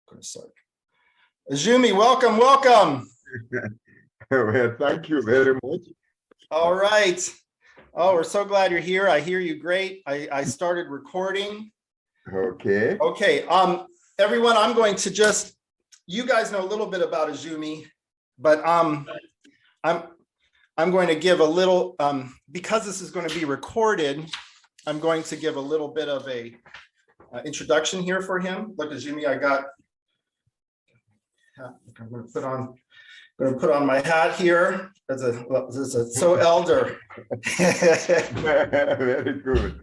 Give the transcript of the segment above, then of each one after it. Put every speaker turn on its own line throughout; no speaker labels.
going to start. Ajume, welcome.
Well, thank you very much.
All right. Oh, we're so glad you're here. I hear you great. I started recording.
Okay.
Okay. Everyone, I'm going to just, you guys know a little bit about Ajume, but I'm going to give a little, because this is going to be recorded, I'm going to give a little bit of a introduction here for him. Look, Ajume, I'm going to put on my hat here as a so elder.
Very good.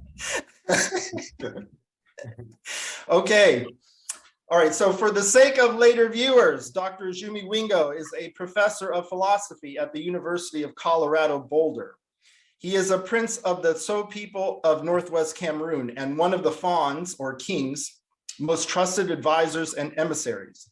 Okay. All right. So for the sake of later viewers, Dr. Ajume Wingo is a professor of philosophy at the University of Colorado Boulder. He is a prince of the So people of Northwest Cameroon and one of the Fawn's, or King's, most trusted advisors and emissaries.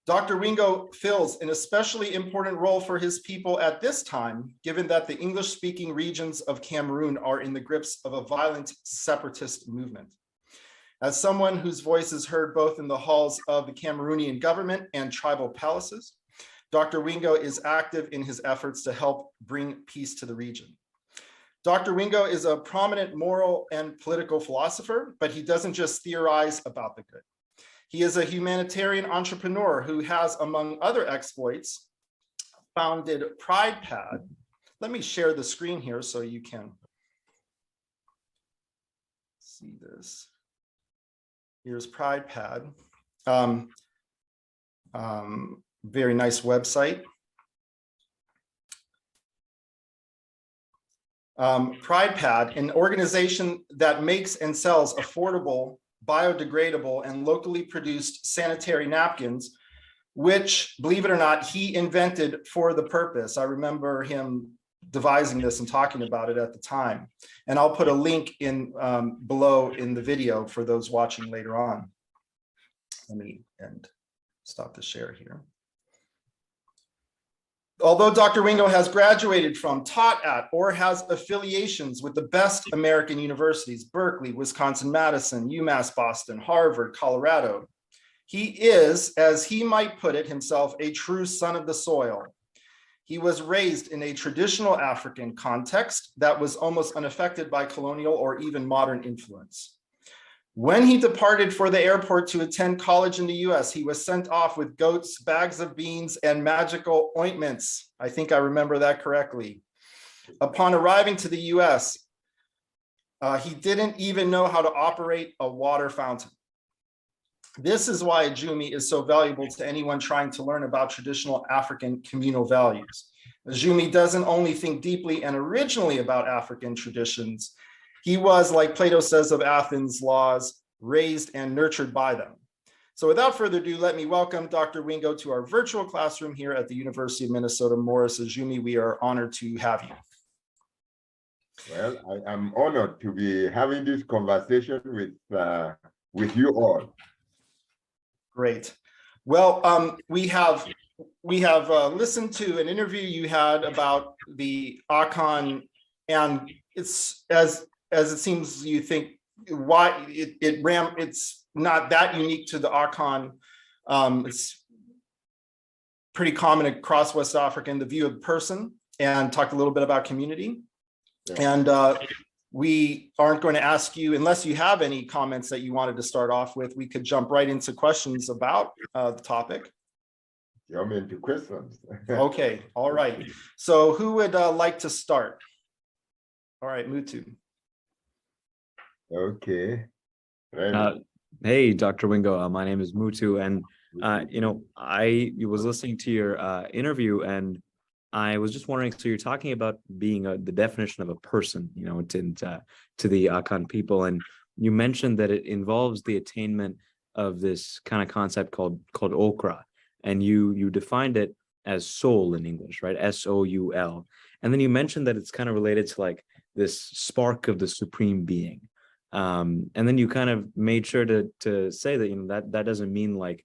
Dr. Wingo fills an especially important role for his people at this time, given that the English-speaking regions of Cameroon are in the grips of a violent separatist movement. As someone whose voice is heard both in the halls of the Cameroonian government and tribal palaces, Dr. Wingo is active in his efforts to help bring peace to the region. Dr. Wingo is a prominent moral and political philosopher, but he doesn't just theorize about the good. He is a humanitarian entrepreneur who has, among other exploits, founded PridePad. Let me share the screen here so you can see this. Here's PridePad. Very nice website. PridePad, an organization that makes and sells affordable, biodegradable, and locally produced sanitary napkins, which, believe it or not, he invented for the purpose. I remember him devising this and talking about it at the time. And I'll put a link in below in the video for those watching later on. Let me stop the share here. Although Dr. Wingo has graduated from, taught at, or has affiliations with the best American universities, Berkeley, Wisconsin-Madison, UMass Boston, Harvard, Colorado, he is, as he might put it himself, a true son of the soil. He was raised in a traditional African context that was almost unaffected by colonial or even modern influence. When he departed for the airport to attend college in the US, he was sent off with goats, bags of beans, and magical ointments. I think I remember that correctly. Upon arriving to the US, he didn't even know how to operate a water fountain. This is why Ajume is so valuable to anyone trying to learn about traditional African communal values. Ajume doesn't only think deeply and originally about African traditions, he was, like Plato says of Athens' laws, raised and nurtured by them. So without further ado, let me welcome Dr. Wingo to our virtual classroom here at the University of Minnesota Morris. Ajume, we are honored to have you.
Well, I am honored to be having this conversation with you all.
Great. Well, we have listened to an interview you had about the Akan, and it's as it seems you think why it's not that unique to the Akan. It's pretty common across West Africa in the view of the person, and talked a little bit about community. Yeah. And we aren't going to ask you, unless you have any comments that you wanted to start off with, we could jump right into questions about the topic.
Jump into questions.
Okay, all right. So who would like to start? All right, Mutu.
Okay.
Hey, Dr. Wingo, my name is Mutu, and I was listening to your interview, and I was just wondering, so you're talking about being the definition of a person, to the Akan people, and you mentioned that it involves the attainment of this kind of concept called okra, and you defined it as soul in English, right? S-O-U-L, and then you mentioned that it's kind of related to like this spark of the supreme being. And then you kind of made sure to say that that doesn't mean like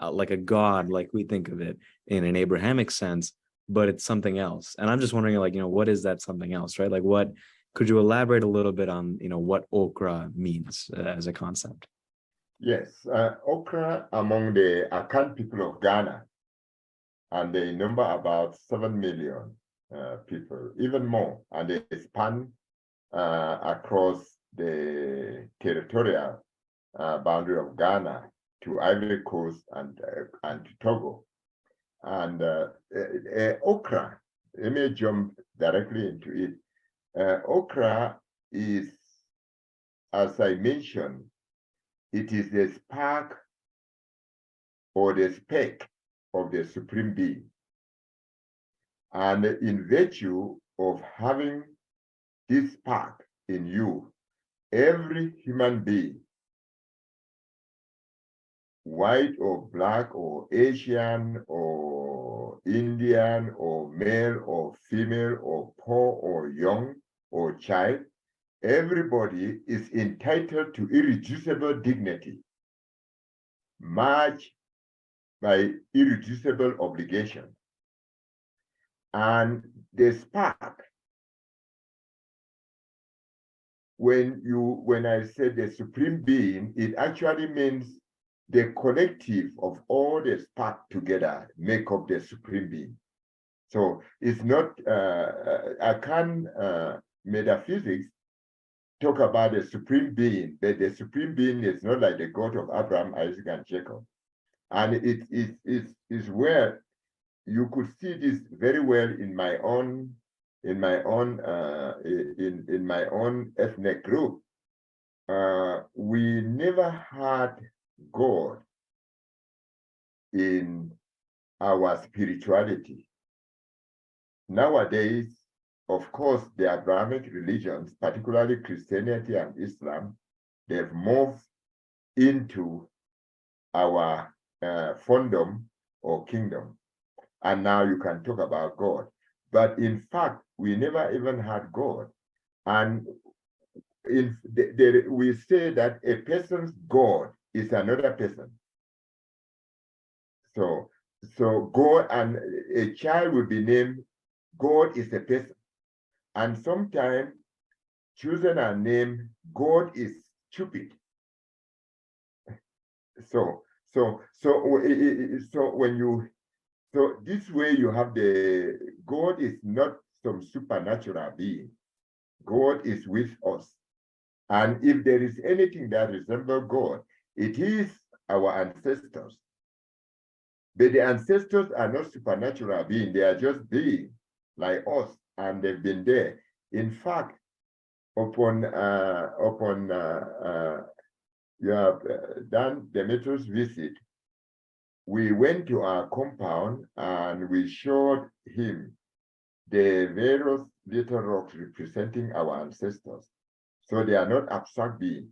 a god like we think of it in an Abrahamic sense, but it's something else. And I'm just wondering, what is that something else, right? Like, what could you elaborate a little bit on, what okra means as a concept?
Yes, okra among the Akan people of Ghana, and they number about 7 million people, even more, and they span across the territorial boundary of Ghana to Ivory Coast and to Togo. And okra, let me jump directly into it. Okra is, as I mentioned, it is the spark or the speck of the Supreme Being. And in virtue of having this spark in you, every human being, white or black or Asian or Indian or male or female or poor or young or child, everybody is entitled to irreducible dignity, marked by irreducible obligation. And the spark, when I said the Supreme Being, it actually means the collective of all the spark together make up the Supreme Being. So it's not, I can't metaphysics talk about the Supreme Being, but the Supreme Being is not like the God of Abraham, Isaac, and Jacob. And it is where you could see this very well in my own ethnic group. We never had God in our spirituality. Nowadays, of course, the Abrahamic religions, particularly Christianity and Islam, they've moved into our fandom or kingdom. And now you can talk about God. But in fact, we never even had God. And we say that a person's God is another person. So God, and a child will be named God is a person. And sometimes children are named God is stupid. So when you, so this way you have the God is not some supernatural being. God is with us. And if there is anything that resembles God, it is our ancestors. But the ancestors are not supernatural beings. They are just beings like us, and they've been there. In fact, upon you have done Demetriou's visit, we went to our compound and we showed him the various little rocks representing our ancestors. So they are not abstract beings.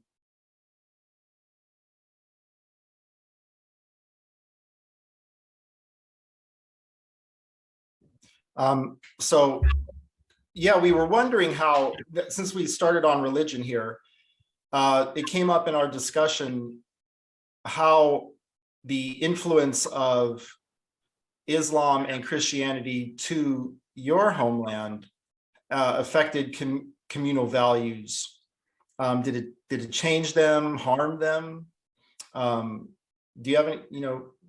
So yeah, we were wondering how, since we started on religion here, it came up in our discussion how the influence of Islam and Christianity to your homeland affected communal values. Did it change them, harm them? Do you have any,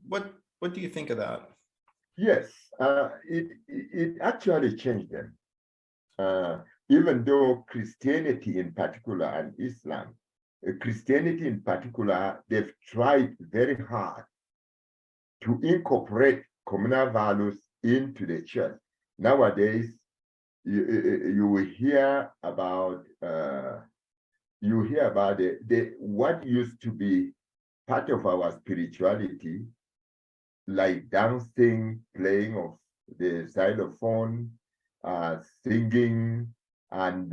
what do you think of that?
Yes, it actually changed them. Even though Christianity in particular and Islam, Christianity in particular, they've tried very hard to incorporate communal values into the church. Nowadays, you will hear about what used to be part of our spirituality, like dancing, playing of the xylophone, singing, and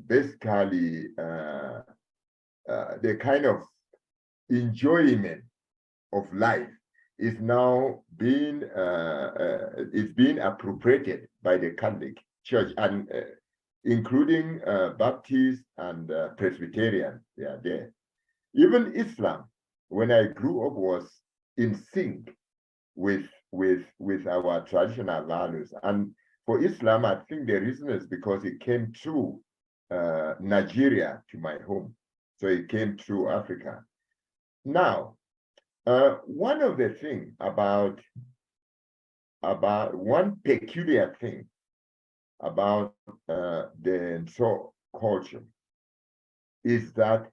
basically the kind of enjoyment of life is now being appropriated by the Catholic Church, and including Baptists and Presbyterian. They are there. Even Islam, when I grew up, was in sync with our traditional values. And for Islam, I think the reason is because it came through Nigeria to my home. So it came through Africa. Now, one of the things about one peculiar thing about the Nso culture is that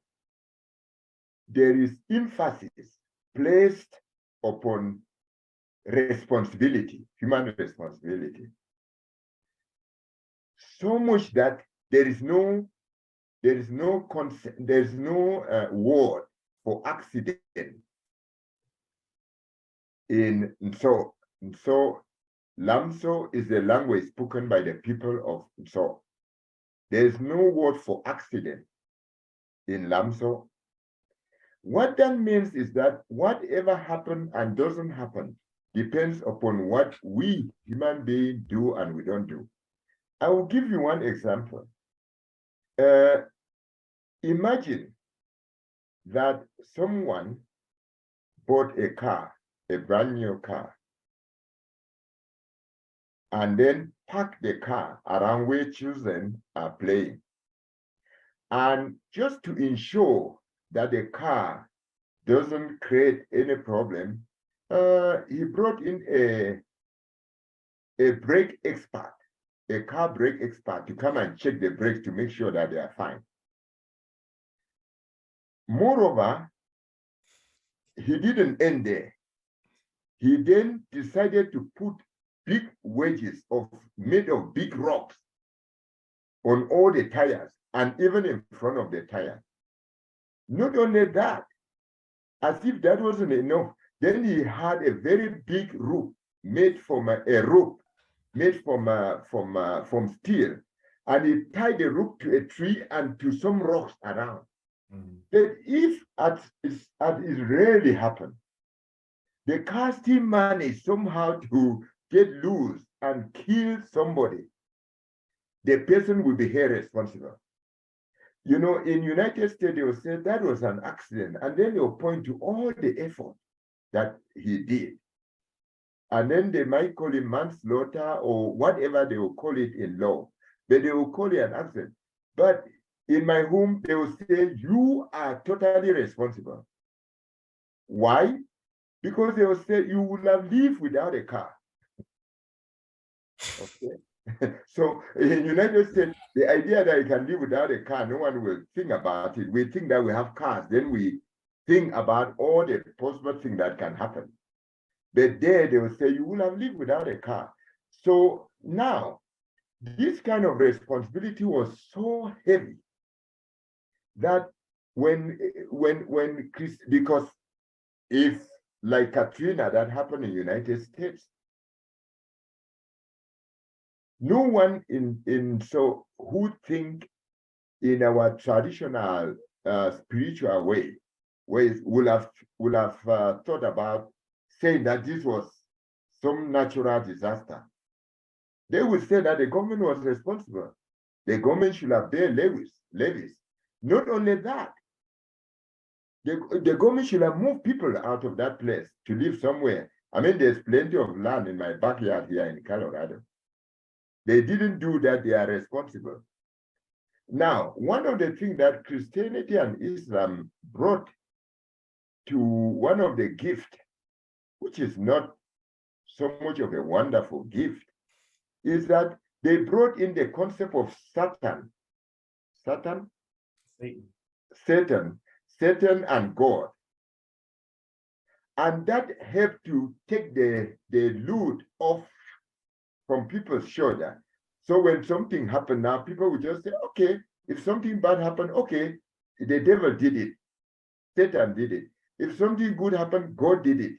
there is emphasis placed upon responsibility, human responsibility. So much that there is no word for accident in Nso. Nso, Lamso is the language spoken by the people of Nso. There is no word for accident in Lamso. What that means is that whatever happens and doesn't happen depends upon what we human beings do and we don't do. I will give you one example. Imagine that someone bought a car, a brand new car, and then parked the car around where children are playing. And just to ensure that the car doesn't create any problem, he brought in a brake expert, a car brake expert, to come and check the brakes to make sure that they are fine. Moreover, he didn't end there. He then decided to put big wedges made of big rocks on all the tires and even in front of the tire. Not only that, as if that wasn't enough, then he had a very big rope made from from steel, and he tied the rope to a tree and to some rocks around. But if it rarely happened, the car still managed somehow to get loose and kill somebody, the person will be held responsible. You know, in United States, they will say that was an accident, and then they will point to all the effort that he did. And then they might call it manslaughter or whatever they will call it in law, but they will call it an accident. But in my home, they will say, you are totally responsible. Why? Because they will say, you would have lived without a car. Okay. So in United States, the idea that you can live without a car, no one will think about it. We think that we have cars, then we think about all the possible things that can happen. But there they will say you will have lived without a car. So now, this kind of responsibility was so heavy that because if like Katrina that happened in the United States, no one who think in our traditional spiritual way will have thought about saying that this was some natural disaster. They would say that the government was responsible. The government should have paid levies. Not only that, the government should have moved people out of that place to live somewhere. I mean, there's plenty of land in my backyard here in Colorado. They didn't do that, they are responsible. Now, one of the things that Christianity and Islam brought to one of the gifts, which is not so much of a wonderful gift, is that they brought in the concept of Satan. Satan and God. And that helped to take the load off from people's shoulder. So when something happened now, people would just say, okay, if something bad happened, okay, the devil did it. Satan did it. If something good happened, God did it.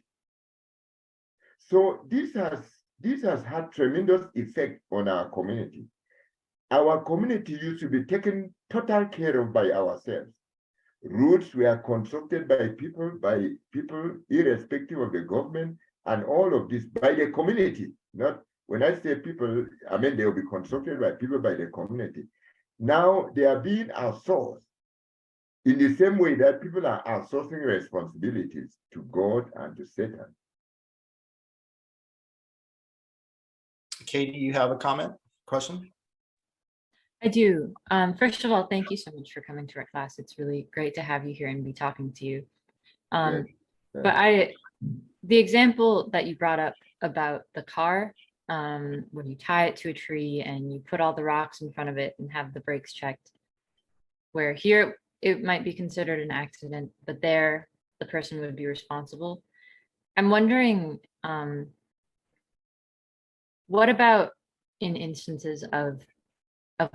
So this has had tremendous effect on our community. Our community used to be taken total care of by ourselves. Roads were constructed by people irrespective of the government, and all of this by the community. Not when I say people, I mean they will be constructed by people by the community. Now they are being outsourced in the same way that people are outsourcing responsibilities to God and to Satan.
Katie, you have a comment, question?
I do. First of all, thank you so much for coming to our class. It's really great to have you here and be talking to you.
Yes.
But the example that you brought up about the car, when you tie it to a tree and you put all the rocks in front of it and have the brakes checked, where here it might be considered an accident, but there the person would be responsible. I'm wondering, what about in instances of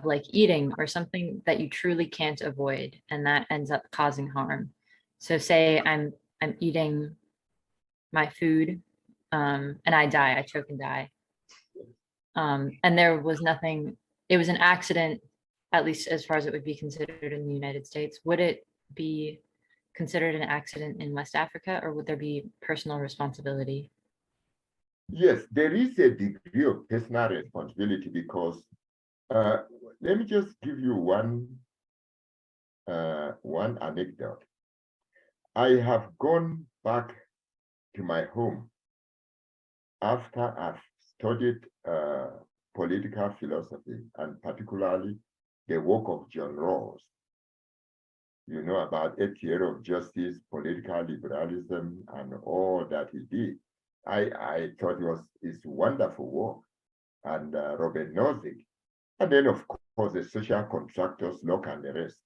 like eating or something that you truly can't avoid and that ends up causing harm? So say I'm eating my food, and I die, I choke and die. And there was nothing, it was an accident, at least as far as it would be considered in the United States. Would it be considered an accident in West Africa, or would there be personal responsibility?
Yes, there is a degree of personal responsibility because let me just give you one anecdote. I have gone back to my home after I've studied political philosophy, and particularly the work of John Rawls. You know about a theory of justice, political liberalism, and all that he did. I thought it's wonderful work. And Robert Nozick, and then of course the social contractors, Locke and the rest.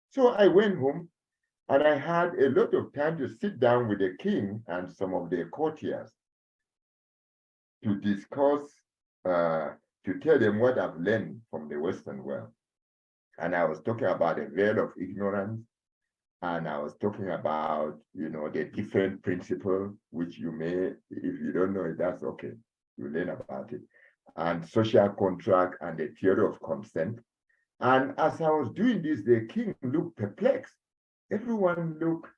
So I went home and I had a lot of time to sit down with the king and some of the courtiers to discuss, to tell them what I've learned from the Western world. And I was talking about the veil of ignorance, and I was talking about, the different principles, which you may, if you don't know it, that's okay. You learn about it. And social contract and the theory of consent. And as I was doing this, the king looked perplexed. Everyone looked,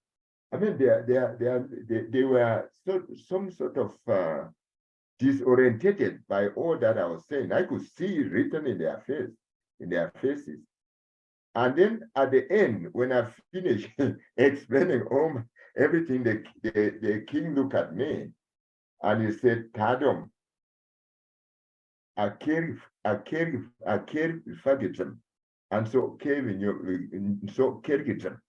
I mean, they were some sort of disorientated by all that I was saying. I could see it written in their faces. And then at the end, when I finished explaining everything, the king looked at me and he said, Tadom, Akeri Fagitum, and so Kevin, so Kirgitum,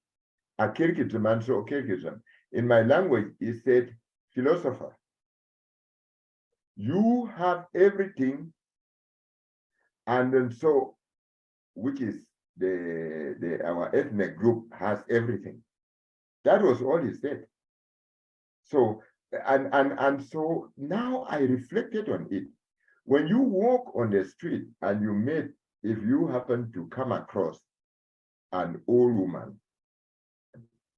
Akirgitum, and so Kirgitum. In my language, he said, philosopher, you have everything, and then so, which is our ethnic group has everything. That was all he said. So, and so now I reflected on it. When you walk on the street and you meet, if you happen to come across an old woman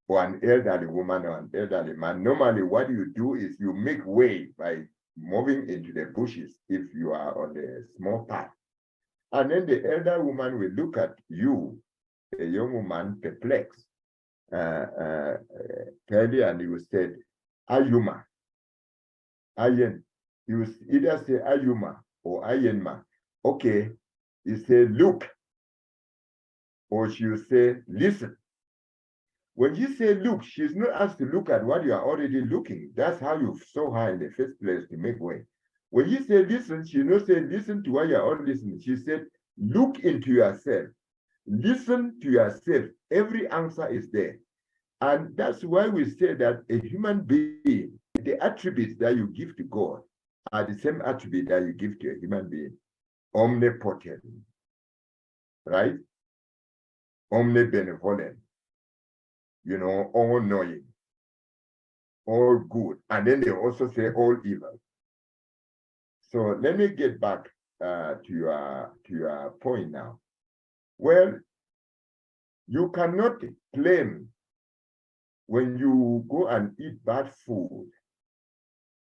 or an elderly woman or an elderly man, normally what you do is you make way by moving into the bushes if you are on a small path. And then the elder woman will look at you, a young woman, perplexed, Kelly, and he will say, Ayuma, Ayen. You will either say Ayuma or Ayenma. Okay, you say look, or she will say listen. When you say look, she's not asked to look at what you are already looking. That's how you saw her in the first place, to make way. When you say listen, she not say listen to what you are already listening. She said look into yourself. Listen to yourself. Every answer is there. And that's why we say that a human being, the attributes that you give to God are the same attribute that you give to a human being. Omnipotent, right? Omnibenevolent, all knowing, all good. And then they also say all evil. So let me get back to your point now. Well, you cannot claim when you go and eat bad food,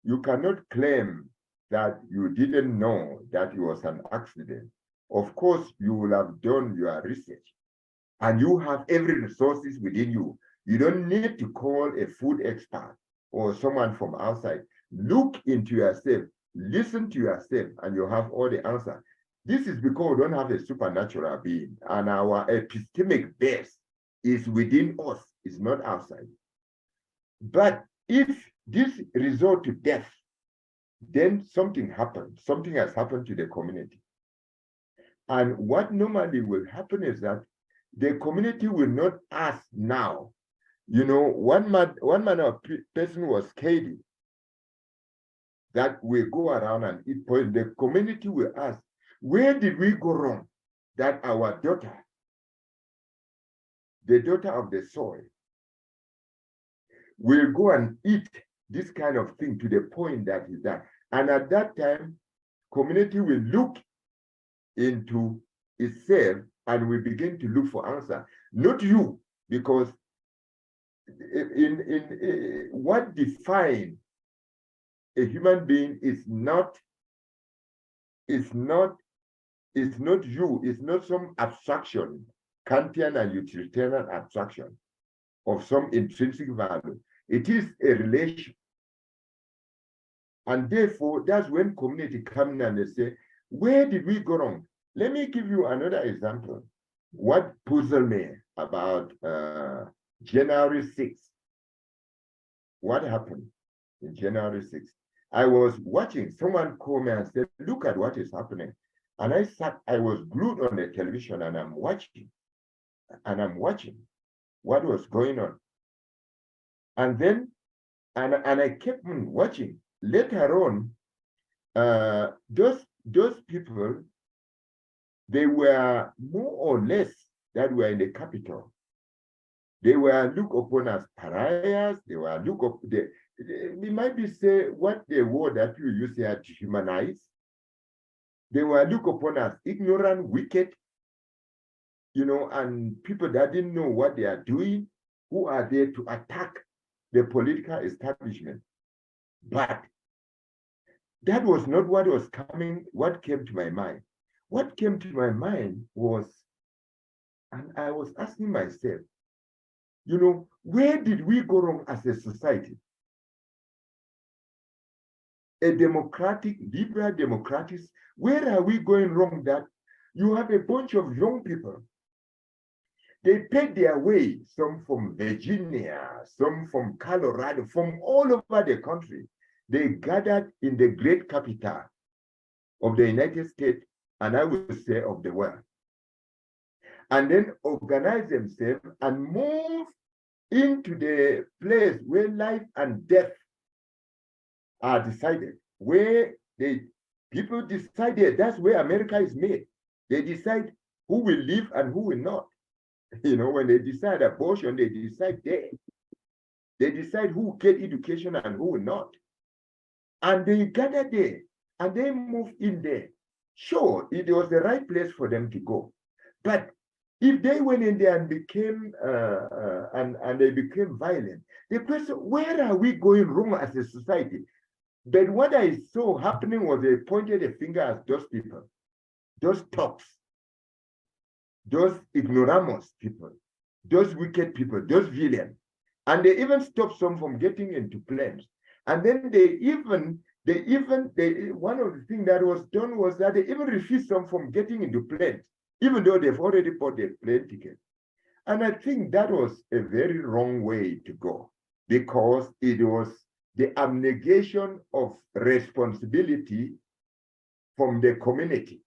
you cannot claim that you didn't know that it was an accident. Of course, you will have done your research and you have every resources within you. You don't need to call a food expert or someone from outside. Look into yourself, listen to yourself, and you have all the answers. This is because we don't have a supernatural being, and our epistemic base is within us, it's not outside. But if this result to death, then something happened. Something has happened to the community. And what normally will happen is that the community will not ask now. You know, one man or person was scared that we go around and eat poison. The community will ask, where did we go wrong? That our daughter, the daughter of the soil, will go and eat this kind of thing to the point that is that. And at that time, community will look into itself and will begin to look for answer. Not you, because in what defines a human being is not you, it's not some abstraction, Kantian and utilitarian abstraction of some intrinsic value. It is a relation. And therefore, that's when community come in and they say, where did we go wrong? Let me give you another example. What puzzled me about January 6th. What happened in January 6th? I was watching, someone called me and said, look at what is happening. And I was glued on the television and I'm watching what was going on. And then, and I kept on watching. Later on, those people, they were more or less that were in the capital. They were looked upon as pariahs. They were looked up. They might be say what the word that you use here, dehumanize. They were looked upon as ignorant, wicked, you know, and people that didn't know what they are doing, who are there to attack the political establishment. But that was not what was coming, what came to my mind. What came to my mind was, and I was asking myself, you know, where did we go wrong as a society? A democratic, liberal democratic, where are we going wrong that you have a bunch of young people? They paid their way, some from Virginia, some from Colorado, from all over the country. They gathered in the great capital of the United States, and I would say of the world. And then organize themselves and move into the place where life and death are decided, where people decided that's where America is made. They decide who will live and who will not. You know, when they decide abortion, they decide there. They decide who get education and who will not. And they gather there and they move in there. Sure, it was the right place for them to go. But if they went in there and became and they became violent, the question, where are we going wrong as a society? But what I saw happening was they pointed a finger at those people, those tops, those ignoramus people, those wicked people, those villains. And they even stopped some from getting into planes. And then one of the things that was done was that they even refused some from getting into planes, even though they've already bought their plane ticket. And I think that was a very wrong way to go, because it was the abnegation of responsibility from the community.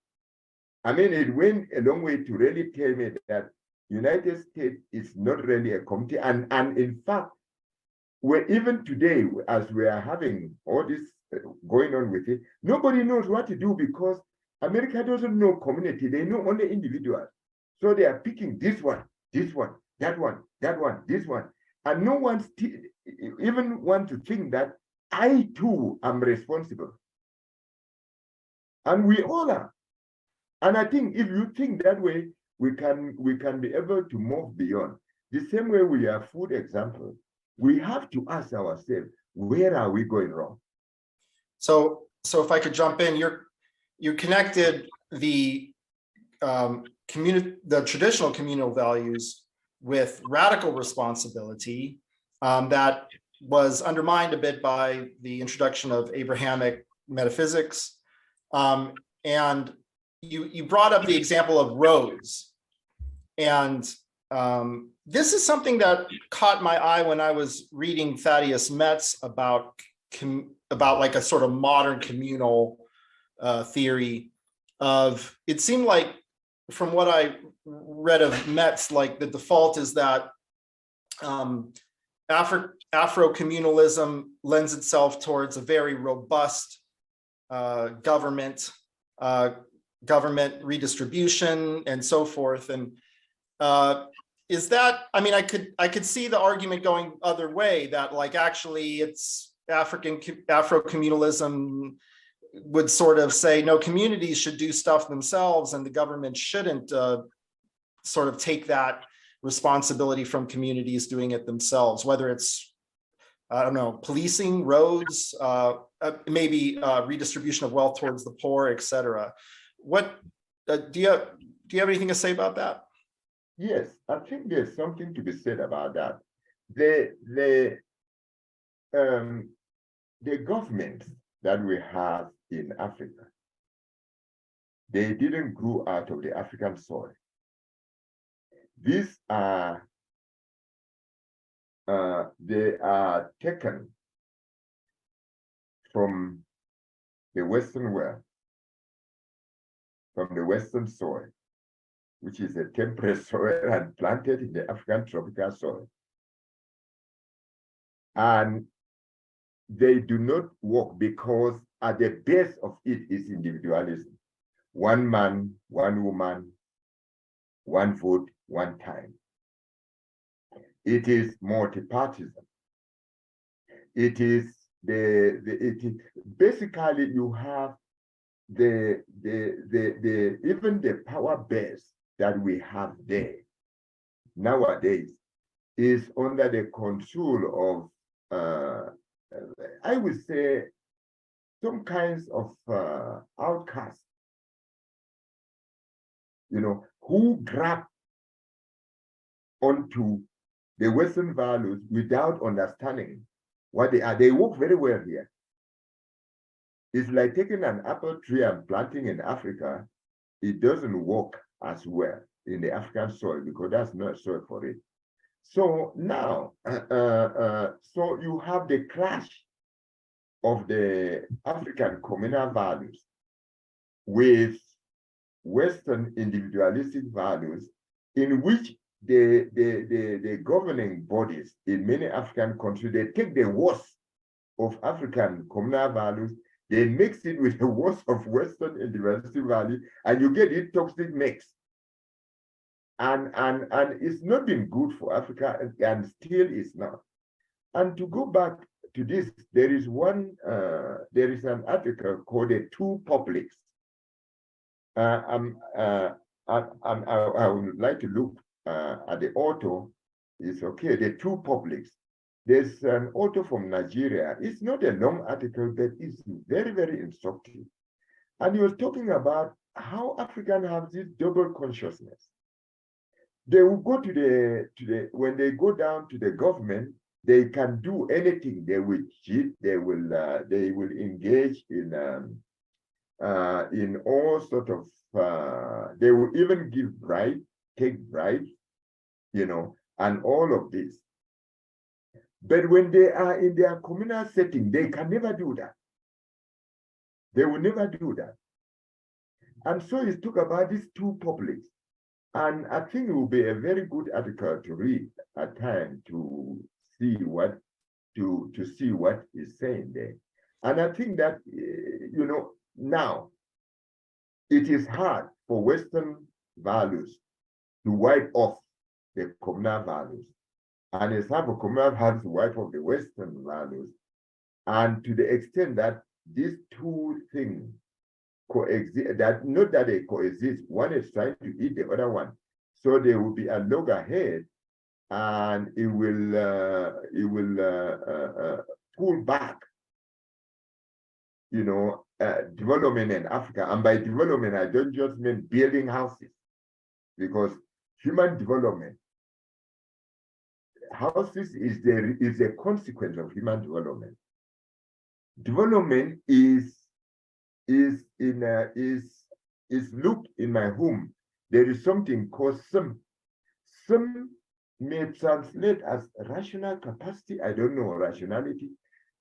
I mean, it went a long way to really tell me that United States is not really a community. And in fact, even today, as we are having all this going on with it, nobody knows what to do, because America doesn't know community. They know only individuals. So they are picking this one, that one, this one. And no one even want to think that I too am responsible. And we all are. And I think if you think that way, we can be able to move beyond. The same way we have food example, we have to ask ourselves, where are we going wrong?
So if I could jump in, you connected the traditional communal values with radical responsibility that was undermined a bit by the introduction of Abrahamic metaphysics. And you brought up the example of roads. And this is something that caught my eye when I was reading Thaddeus Metz about like a sort of modern communal theory of, it seemed like from what I read of Metz, like the default is that Afro-communalism lends itself towards a very robust government redistribution and so forth. And is that, I mean, I could see the argument going other way, that like actually it's Afro-communalism would sort of say, no, communities should do stuff themselves and the government shouldn't sort of take that responsibility from communities doing it themselves, whether it's, I don't know, policing, roads, maybe redistribution of wealth towards the poor, et cetera. What, do you have anything to say about that?
Yes, I think there's something to be said about that. The governments that we have in Africa, they didn't grow out of the African soil. These are they are taken from the Western world, from the Western soil, which is a temperate soil, and planted in the African tropical soil. And they do not work because at the base of it is individualism. One man, one woman, one vote, one time. It is multi-partism. It is basically you have the even the power base that we have there nowadays is under the control of I would say some kinds of outcasts, you know, who grab onto the Western values without understanding what they are. They work very well here. It's like taking an apple tree and planting in Africa. It doesn't work as well in the African soil because that's not soil for it. So now, so you have the clash of the African communal values with Western individualistic values, in which the governing bodies in many African countries, they take the worst of African communal values, they mix it with the worst of Western individualistic value, and you get it toxic mix. And it's not been good for Africa, and still is not. And to go back to this, there is an article called "The Two Publics." I would like to look at the author. It's okay. The Two Publics. There's an author from Nigeria. It's not a long article, but it's very, very instructive. And he was talking about how Africans have this double consciousness. They will go to the when they go down to the government, they can do anything. They will cheat. They will engage in all sort of. They will even give bribe, take bribes, you know, and all of this. But when they are in their communal setting, they can never do that. They will never do that. And so he talk about these two publics. And I think it will be a very good article to read at time to see what is saying there. And I think that you know, now it is hard for Western values to wipe off the communal values, and it's hard for communal values to wipe off the Western values. And to the extent that these two things coexist, that not that they coexist, one is trying to eat the other one, so there will be a loggerhead, and it will pull back, you know, development in Africa. And by development, I don't just mean building houses, because human development, houses is a consequence of human development. Development is looked in my home. There is something called some may translate as rational capacity. I don't know, rationality.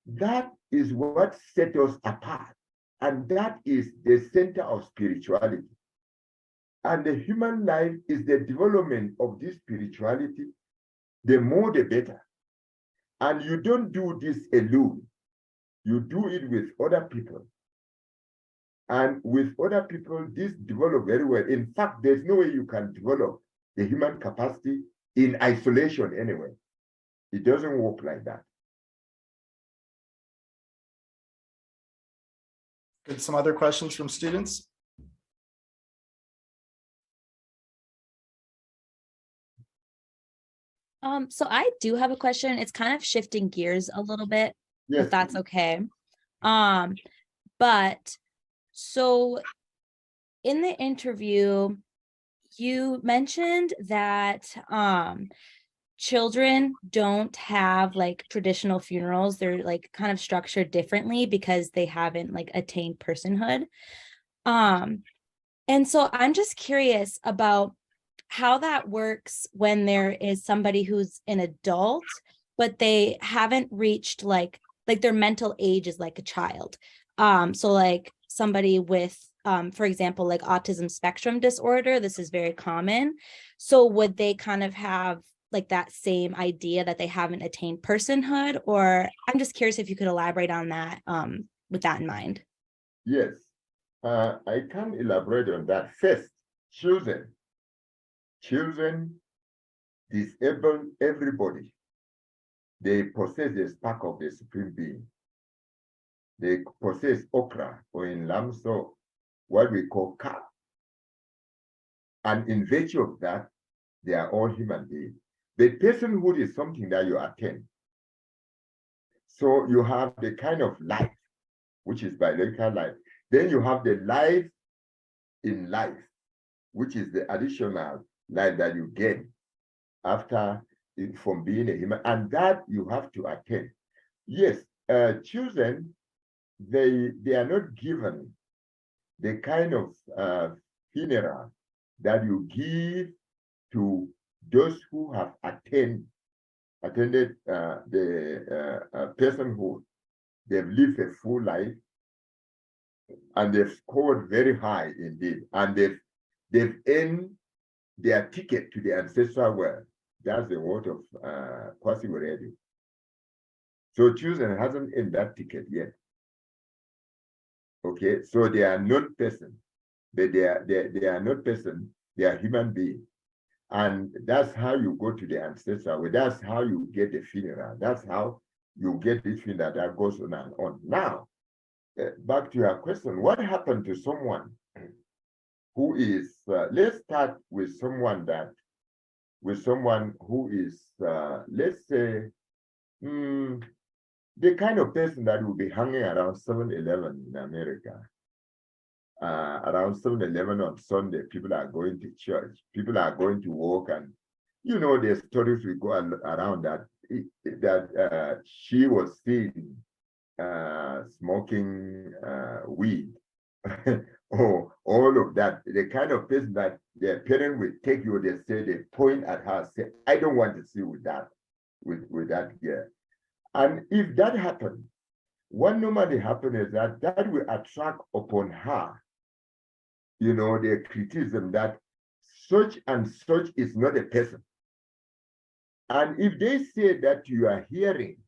That is what sets us apart, and that is the center of spirituality. And the human life is the development of this spirituality. The more, the better. And you don't do this alone. You do it with other people. And with other people, this develop very well. In fact, there's no way you can develop the human capacity in isolation anyway. It doesn't work like that.
Good. Some other questions from students?
So I do have a question. It's kind of shifting gears a little bit,
Yes.
if that's okay. But so in the interview, you mentioned that children don't have like traditional funerals. They're like kind of structured differently because they haven't like attained personhood. And so I'm just curious about how that works when there is somebody who's an adult, but they haven't reached like their mental age is like a child. So like somebody with, for example, like autism spectrum disorder, this is very common. So would they kind of have like that same idea that they haven't attained personhood? Or I'm just curious if you could elaborate on that with that in mind.
Yes, I can elaborate on that. First, children disable everybody. They possess the spark of the supreme being. They possess okra, or in Lamso, what we call ka. And in virtue of that, they are all human beings. The personhood is something that you attain. So you have the kind of life, which is biological life. Then you have the life in life, which is the additional life that you get after from being a human, and that you have to attain. Yes, children, they are not given the kind of funeral that you give to those who have attended the personhood. They've lived a full life, and they've scored very high indeed, and they've earned their ticket to the ancestral world. That's the word of Kwasi already. So children hasn't earned that ticket yet. Okay, so they are not person, but they are not person. They are human beings, and that's how you go to the ancestral world. That's how you get the funeral. That's how you get this funeral that goes on and on. Now, back to your question: what happened to someone who is? Let's start with someone who is, let's say, the kind of person that will be hanging around 7-Eleven in America. Around 7-Eleven on Sunday, people are going to church, people are going to work, and you know the stories we go around that she was seen smoking weed. Oh, all of that. The kind of person that their parent will take you, they point at her, say, I don't want to see with that girl. And if that happens, what normally happens is that will attract upon her, you know, the criticism that such and such is not a person. And if they say that you are hearing,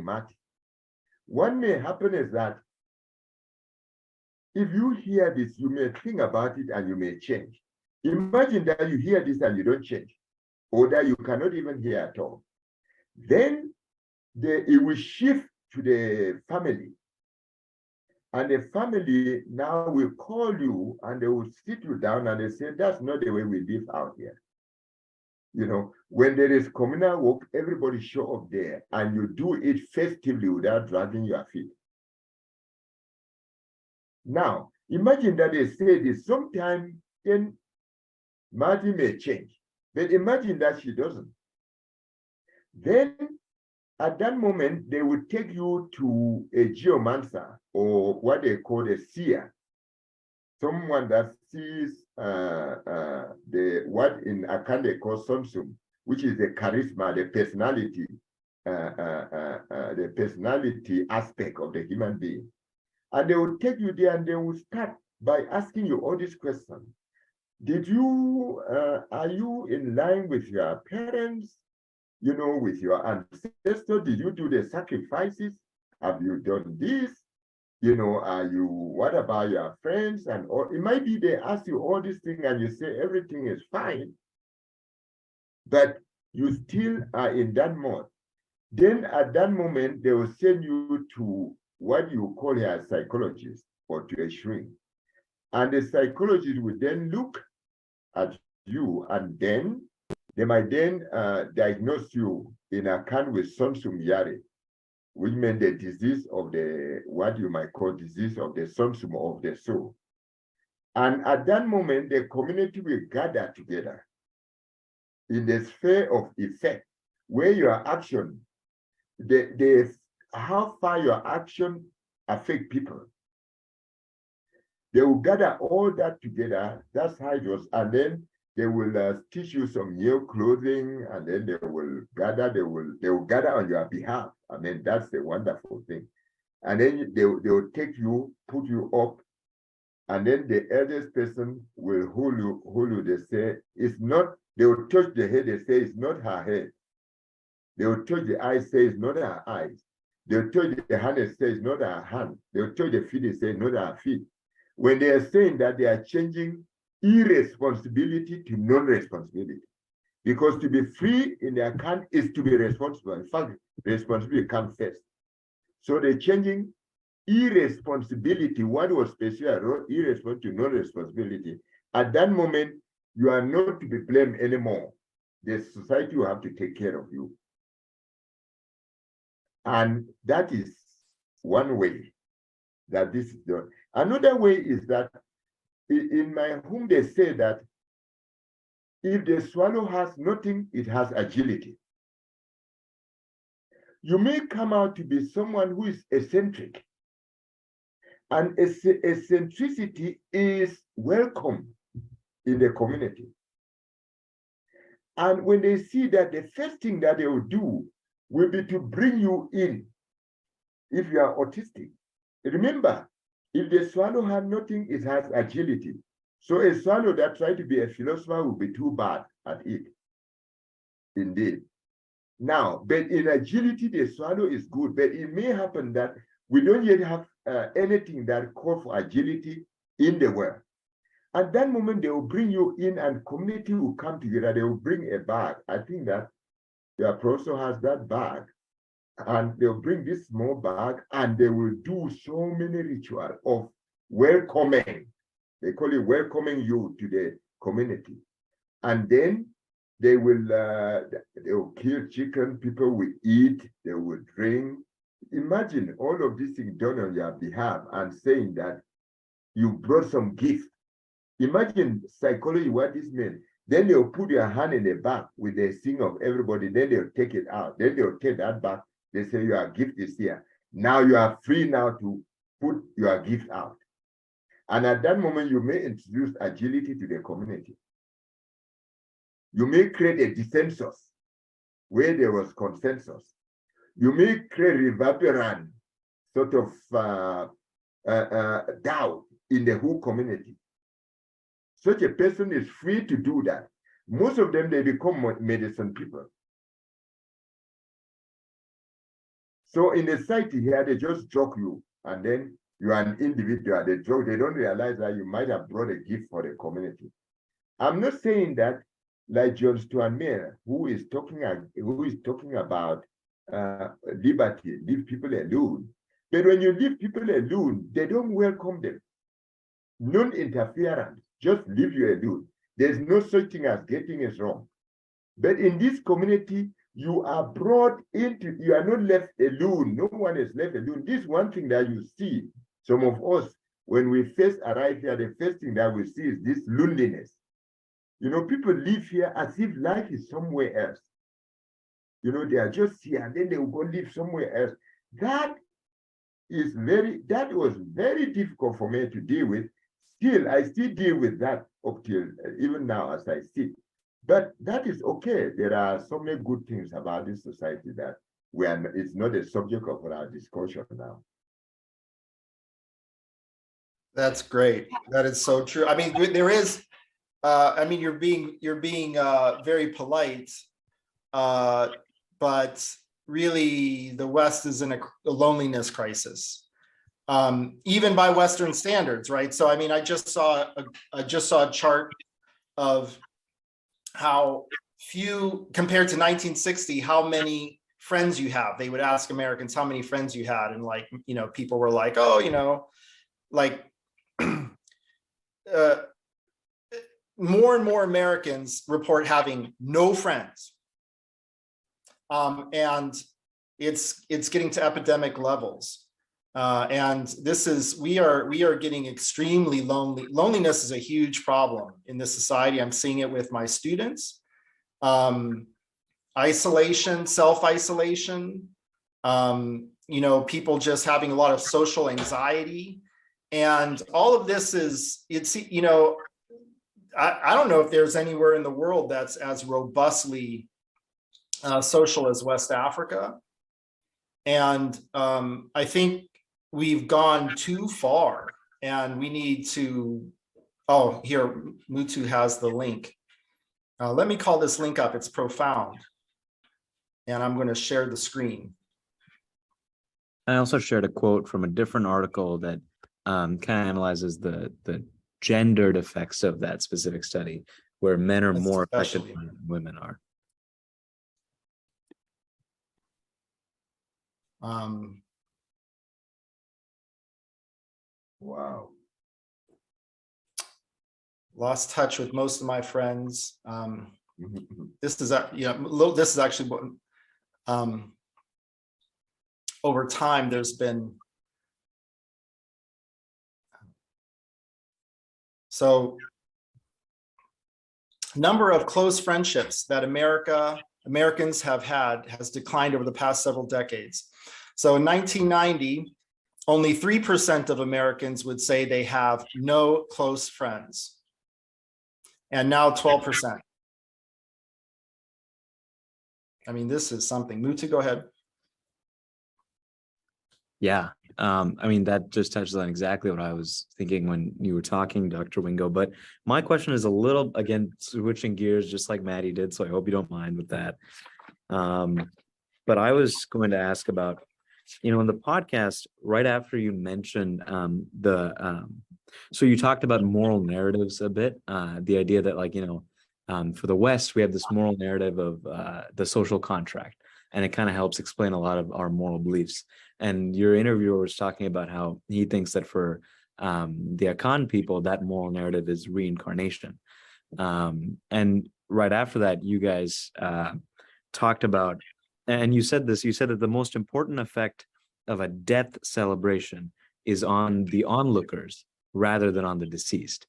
Marty, what may happen is that if you hear this, you may think about it and you may change. Imagine that you hear this and you don't change, or that you cannot even hear at all. Then it will shift to the family. And the family now will call you and they will sit you down and they say, that's not the way we live out here. You know, when there is communal work, everybody show up there and you do it festively without dragging your feet. Now, imagine that they say this sometime, then Marty may change, but imagine that she doesn't. Then at that moment, they will take you to a geomancer, or what they call a seer, someone that sees what in Akande call Samsung, which is the charisma, the personality aspect of the human being. And they will take you there and they will start by asking you all these questions. Did you, are you in line with your parents, with your ancestors? Did you do the sacrifices? Have you done this? What about your friends? And or it might be they ask you all these things and you say everything is fine, but you still are in that mode. Then at that moment, they will send you to what you call here a psychologist or to a shrink. And the psychologist will then look at you, and then they might then diagnose you in account with Sonsum Yare, which means the disease of what you might call disease of the Sonsum of the soul. And at that moment, the community will gather together in the sphere of effect, where your action, how far your action affect people. They will gather all that together. That's how it was. And then they will teach you some new clothing, and then they will gather on your behalf. I mean, that's the wonderful thing. And then they will take you, put you up, and then the eldest person will hold you. They say it's not. They will touch the head. They say it's not her head. They will touch the eyes. Say it's not her eyes. They will touch the hand. They say it's not her hand. They will touch the feet. They say it's not her feet. When they are saying that, they are changing irresponsibility to non-responsibility. Because to be free in their account is to be responsible. In fact, responsibility comes first. So they're changing irresponsibility, what was special, irresponsible to non-responsibility. At that moment, you are not to be blamed anymore. The society will have to take care of you. And that is one way that this is done. Another way is that in my home, they say that if the swallow has nothing, it has agility. You may come out to be someone who is eccentric. And eccentricity is welcome in the community. And when they see that, the first thing that they will do will be to bring you in if you are autistic. Remember, if the swallow has nothing, it has agility. So a swallow that tries to be a philosopher will be too bad at it. Indeed. Now, but in agility, the swallow is good, but it may happen that we don't yet have anything that calls for agility in the world. At that moment, they will bring you in and community will come together. They will bring a bag. I think that your professor has that bag. And they'll bring this small bag and they will do so many rituals of welcoming. They call it welcoming you to the community. And then they will kill chicken, people will eat, they will drink. Imagine all of these things done on your behalf and saying that you brought some gift. Imagine psychology, what this means. Then they'll put your hand in the bag with the sing of everybody, then they'll take it out. Then they'll take that back. They say your gift is here. Now you are free now to put your gift out. And at that moment, you may introduce agility to the community. You may create a dissensus where there was consensus. You may create reverberant sort of doubt in the whole community. Such a person is free to do that. Most of them, they become medicine people. So in the society here, they just joke you, and then you are an individual. They joke, they don't realize that you might have brought a gift for the community. I'm not saying that like John Stuart Mill, who is talking about liberty, leave people alone. But when you leave people alone, they don't welcome them. Non-interference, just leave you alone. There's no such thing as getting it wrong. But in this community, you are brought into, you are not left alone. No one is left alone. This one thing that you see, some of us, when we first arrive here, the first thing that we see is this loneliness. You know, people live here as if life is somewhere else. You know, they are just here and then they will go live somewhere else. That was very difficult for me to deal with. I still deal with that up till even now as I sit. But that is okay. There are so many good things about this society that it's not a subject of our discussion now.
That's great. That is so true. I mean, there is I mean, you're being very polite, but really the West is in a loneliness crisis, even by Western standards, right? So, I mean, I just saw a chart of how few compared to 1960, how many friends you have. They would ask Americans how many friends you had, and like, you know, people were like, oh, you know, like more and more Americans report having no friends. And it's getting to epidemic levels. And this is, we are getting extremely lonely. Loneliness is a huge problem in this society. I'm seeing it with my students. Isolation, self-isolation, you know, people just having a lot of social anxiety. And all of this is, it's, you know, I don't know if there's anywhere in the world that's as robustly social as West Africa. And I think we've gone too far, and we need to, oh, here, Mutu has the link. Let me call this link up, it's profound. And I'm going to share the screen.
I also shared a quote from a different article that kind of analyzes the gendered effects of that specific study, where men are more affected than women are.
Wow.
Lost touch with most of my friends. This is, you know, this is actually what, over time, there's been, so number of close friendships that Americans have had has declined over the past several decades. So in 1990, only 3% of Americans would say they have no close friends. And now 12%. I mean, this is something. Mutu, go ahead.
Yeah, I mean, that just touches on exactly what I was thinking when you were talking, Dr. Wingo. But my question is a little, again, switching gears, just like Maddie did, so I hope you don't mind with that. But I was going to ask about, you know, in the podcast, right after you mentioned so you talked about moral narratives a bit, the idea that, like, you know, for the West, we have this moral narrative of the social contract, and it kind of helps explain a lot of our moral beliefs. And your interviewer was talking about how he thinks that for the Akan people, that moral narrative is reincarnation. And right after that, you guys talked about, and you said that the most important effect of a death celebration is on the onlookers rather than on the deceased.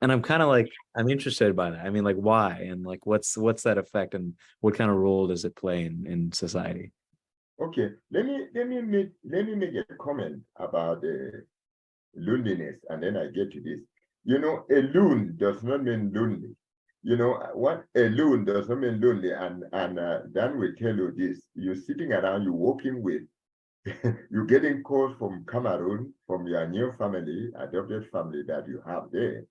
And I'm kind of like, I'm interested by that. I mean, like, why? And like, what's that effect, and what kind of role does it play in society?
Okay, let me make a comment about loneliness, and then I get to this. You know, alone does not mean lonely. You know what? Alone does not mean lonely, and Dan will tell you this. You're sitting around, you're walking with, you're getting calls from Cameroon, from your new family, adopted family that you have there.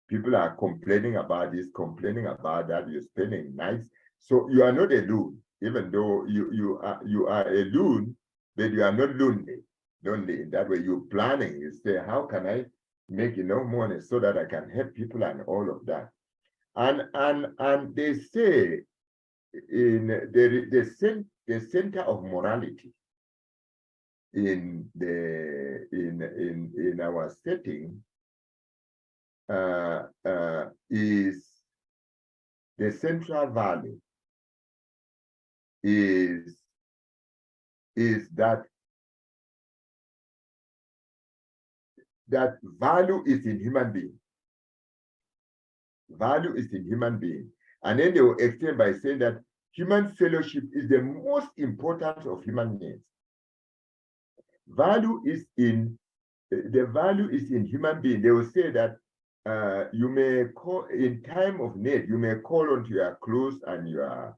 People are complaining about this, complaining about that. You're spending nights, so you are not alone. Even though you are alone, but you are not lonely. Lonely in that way, you're planning. You say, how can I make enough money so that I can help people and all of that? And they say in the center of morality in our setting is the central value is that value is in human being. Value is in human being. And then they will extend by saying that human fellowship is the most important of human needs. Value is in the value is in human being. They will say that you may call in time of need, you may call onto your clothes and your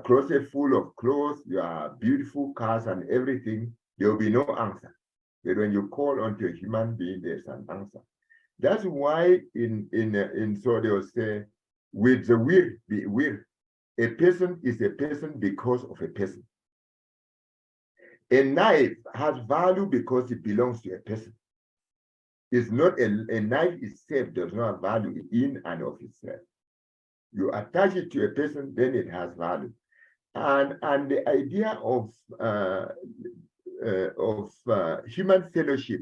closet full of clothes, your beautiful cars and everything, there will be no answer. But when you call onto a human being, there's an answer. That's why in so they'll say, with the will be will. A person is a person because of a person. A knife has value because it belongs to a person. It's not a knife itself does not have value in and of itself. You attach it to a person, then it has value. And the idea of human fellowship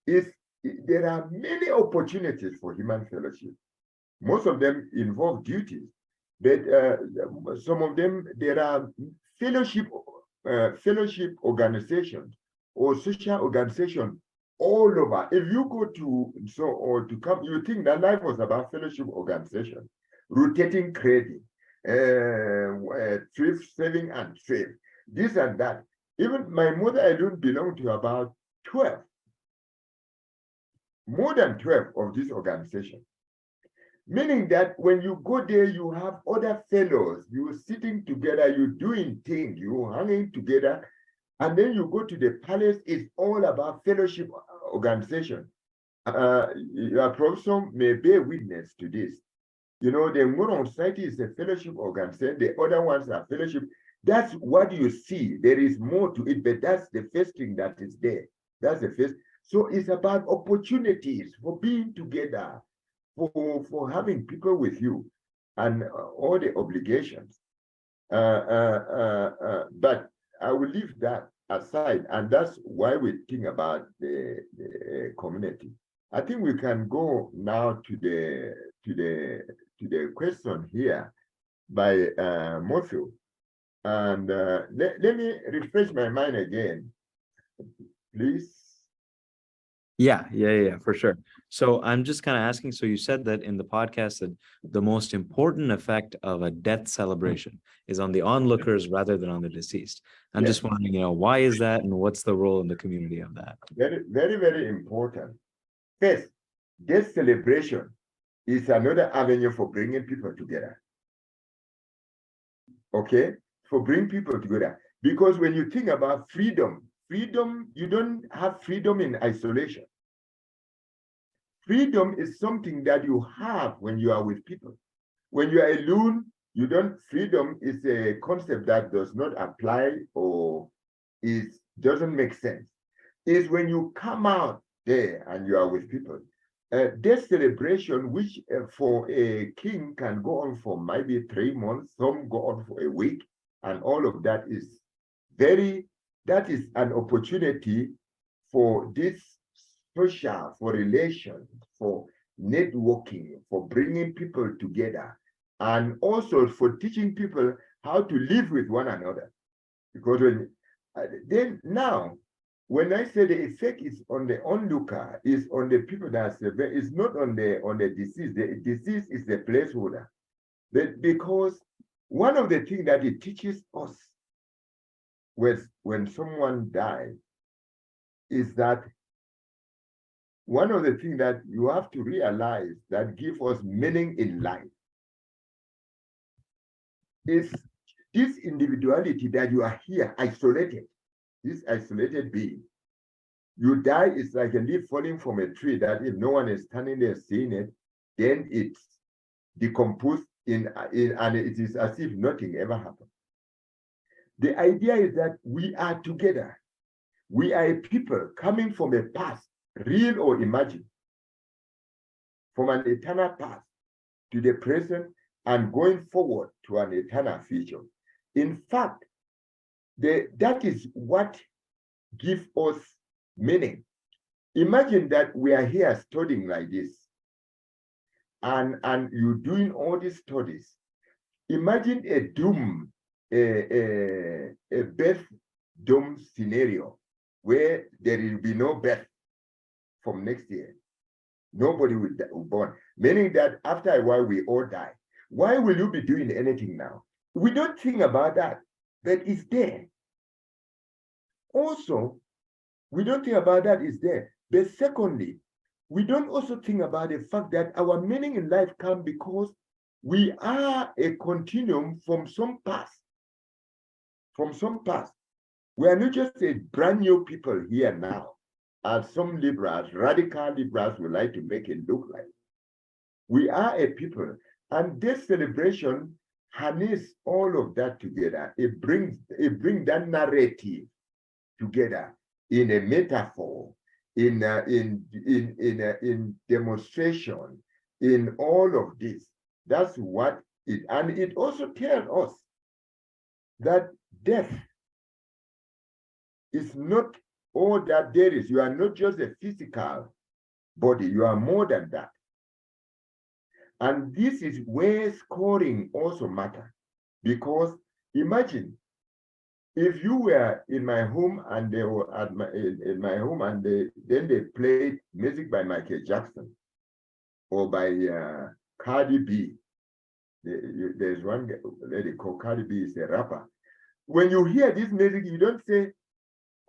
is there are many opportunities for human fellowship. Most of them involve duties, but some of them there are fellowship organizations or social organizations all over. If you go to come, you think that life was about fellowship organization, rotating credit, thrift saving and trade, this and that. Even my mother, I don't belong to about 12, more than 12 of this organization. Meaning that when you go there, you have other fellows, you're sitting together, you're doing things, you're hanging together, and then you go to the palace, it's all about fellowship organization. Your professor may bear witness to this. You know, the Moron Society is a fellowship organization, the other ones are fellowship. That's what you see. There is more to it, but that's the first thing that is there. That's the first. So it's about opportunities for being together, for having people with you, and all the obligations. But I will leave that aside, and that's why we think about the community. I think we can go now to the question here by Matthew. And let me refresh my mind again, please.
Yeah, for sure. So I'm just kind of asking, so you said that in the podcast that the most important effect of a death celebration is on the onlookers rather than on the deceased. I'm just wondering, why is that and what's the role in the community of that?
Very, very, very important. First, death celebration is another avenue for bringing people together. Okay? For bringing people together. Because when you think about freedom, you don't have freedom in isolation. Freedom is something that you have when you are with people. When you are alone, you don't. Freedom is a concept that does not apply or doesn't make sense. It's when you come out there and you are with people. Death celebration, which for a king can go on for maybe 3 months, some go on for a week, and all of that is that is an opportunity for this social, for relations, for networking, for bringing people together, and also for teaching people how to live with one another. Because when I say the effect is on the onlooker, is on the people that it's not on the deceased. The deceased is the placeholder. But because one of the things that it teaches us when someone dies is that one of the things that you have to realize that gives us meaning in life is this individuality that you are here isolated, this isolated being. You die, it's like a leaf falling from a tree that if no one is standing there seeing it, then it's decomposed and it is as if nothing ever happened. The idea is that we are together. We are a people coming from a past, real or imagined, from an eternal past to the present and going forward to an eternal future. In fact, that is what gives us meaning. Imagine that we are here studying like this, and you're doing all these studies. Imagine a birth doom scenario where there will be no birth from next year. Nobody will be born, meaning that after a while we all die. Why will you be doing anything now? We don't think about that, but it's there. Also, we don't think about that, it's there. But secondly, we don't also think about the fact that our meaning in life comes because we are a continuum from some past. From some past. We are not just a brand new people here now. as some liberals, radical liberals would like to make it look like. We are a people, and this celebration harnesses all of that together. It brings that narrative together in a metaphor, in demonstration, in all of this. That's what it, and it also tells us that death is not all that there is. You are not just a physical body, you are more than that. And this is where scoring also matters, because imagine if you were in my home and they were at in my home and then they played music by Michael Jackson or by Cardi B. There's one lady called Cardi B, is a rapper. When you hear this music, you don't say,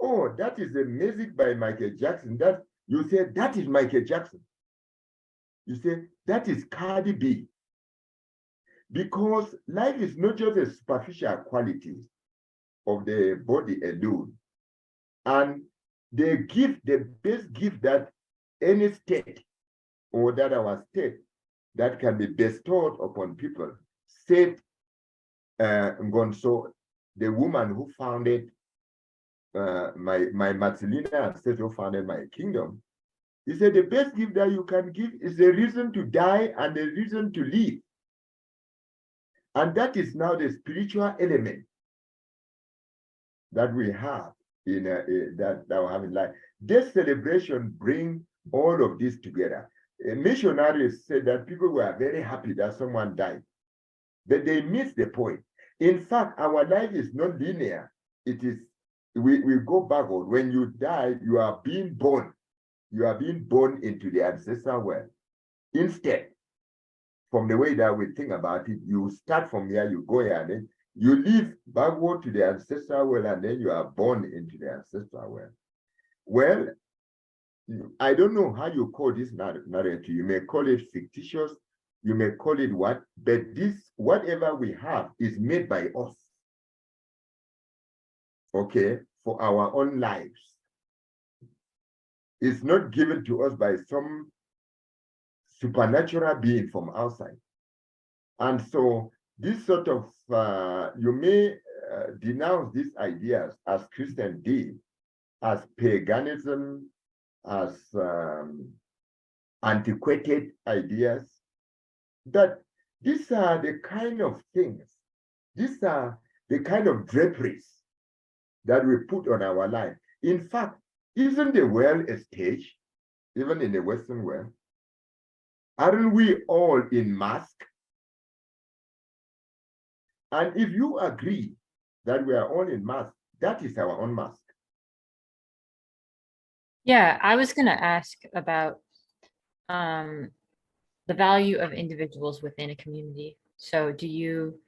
oh, that is the music by Michael Jackson. That you say, that is Michael Jackson. You say, that is Cardi B. Because life is not just a superficial quality of the body alone. And they give the best gift that any state or that our state that can be bestowed upon people. Said Ngonso, the woman who founded my Matsilina ancestor who founded my kingdom, he said the best gift that you can give is a reason to die and a reason to live. And that is now the spiritual element that we have in that we have in life. This celebration brings all of this together. Missionaries said that people were very happy that someone died, but they missed the point. In fact, our life is not linear. It is, we go backward. When you die, you are being born. You are being born into the ancestral world. Instead, from the way that we think about it, you start from here, you go here, and then you live backward to the ancestral world, and then you are born into the ancestral world. Well, I don't know how you call this narrative. You may call it fictitious, you may call it what, but this, whatever we have is made by us. Okay, for our own lives. It's not given to us by some supernatural being from outside. And so this sort of, you may denounce these ideas as Christian did, as paganism, as antiquated ideas, that these are the kind of things, these are the kind of draperies that we put on our life. In fact, isn't the world a stage, even in the Western world? Aren't we all in mask? And if you agree that we are all in mask, that is our own mask.
Yeah, I was going to ask about the value of individuals within a community. So do you